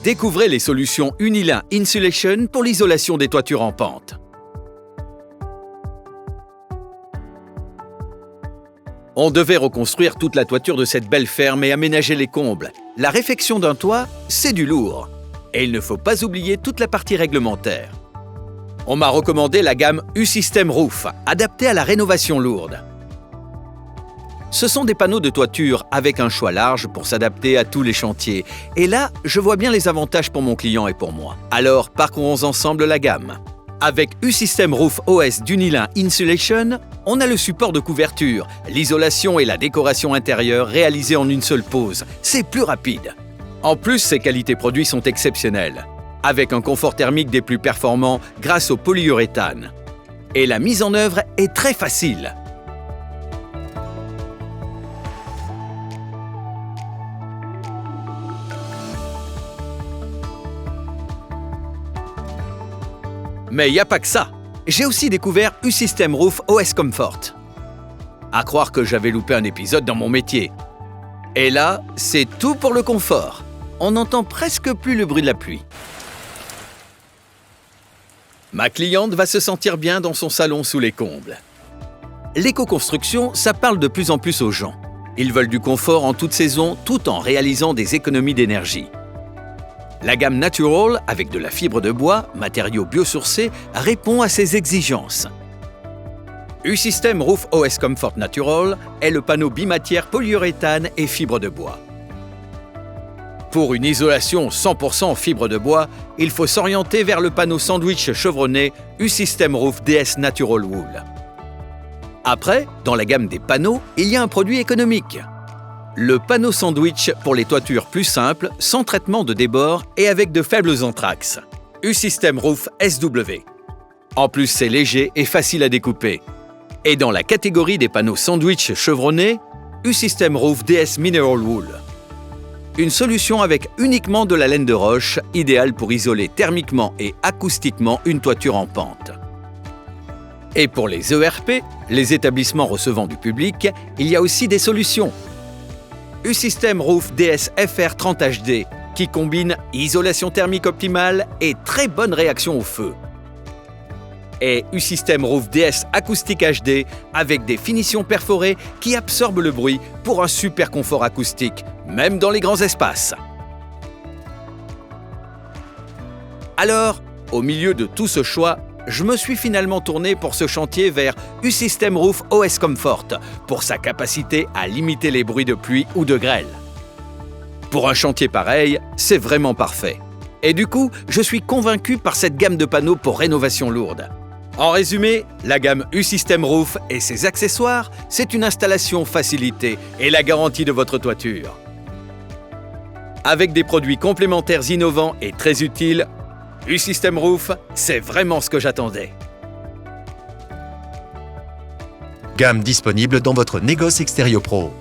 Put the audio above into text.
Découvrez les solutions Unilin Insulation pour l'isolation des toitures en pente. On devait reconstruire toute la toiture de cette belle ferme et aménager les combles. La réfection d'un toit, c'est du lourd. Et il ne faut pas oublier toute la partie réglementaire. On m'a recommandé la gamme U-System Roof, adaptée à la rénovation lourde. Ce sont des panneaux de toiture avec un choix large pour s'adapter à tous les chantiers. Et là, je vois bien les avantages pour mon client et pour moi. Alors, parcourons ensemble la gamme. Avec U-System Roof OS d'Unilin Insulation, on a le support de couverture, l'isolation et la décoration intérieure réalisées en une seule pose. C'est plus rapide. En plus, ses qualités produits sont exceptionnelles, avec un confort thermique des plus performants grâce au polyuréthane. Et la mise en œuvre est très facile. Mais il n'y a pas que ça. J'ai aussi découvert U-System Roof OS Comfort. À croire que j'avais loupé un épisode dans mon métier. Et là, c'est tout pour le confort. On n'entend presque plus le bruit de la pluie. Ma cliente va se sentir bien dans son salon sous les combles. L'éco-construction, ça parle de plus en plus aux gens. Ils veulent du confort en toute saison tout en réalisant des économies d'énergie. La gamme Natural, avec de la fibre de bois, matériau biosourcé, répond à ces exigences. U-System Roof OS Comfort Natural est le panneau bimatière polyuréthane et fibre de bois. Pour une isolation 100% fibre de bois, il faut s'orienter vers le panneau sandwich chevronné U-System Roof DS Natural Wool. Après, dans la gamme des panneaux, il y a un produit économique. Le panneau sandwich pour les toitures plus simples, sans traitement de débord et avec de faibles anthrax. U-System Roof SW. En plus, c'est léger et facile à découper. Et dans la catégorie des panneaux sandwich chevronnés, U-System Roof DS Mineral Wool. Une solution avec uniquement de la laine de roche, idéale pour isoler thermiquement et acoustiquement une toiture en pente. Et pour les ERP, les établissements recevant du public, il y a aussi des solutions. U-System Roof DS FR30 HD, qui combine isolation thermique optimale et très bonne réaction au feu. Et U-System Roof DS Acoustique HD, avec des finitions perforées qui absorbent le bruit pour un super confort acoustique, même dans les grands espaces. Alors, au milieu de tout ce choix, je me suis finalement tourné pour ce chantier vers U-System Roof OS Comfort pour sa capacité à limiter les bruits de pluie ou de grêle. Pour un chantier pareil, c'est vraiment parfait. Et du coup, je suis convaincu par cette gamme de panneaux pour rénovation lourde. En résumé, la gamme U-System Roof et ses accessoires, c'est une installation facilitée et la garantie de votre toiture. Avec des produits complémentaires innovants et très utiles, U-System Roof, c'est vraiment ce que j'attendais. Gamme disponible dans votre négoce Extérieur Pro.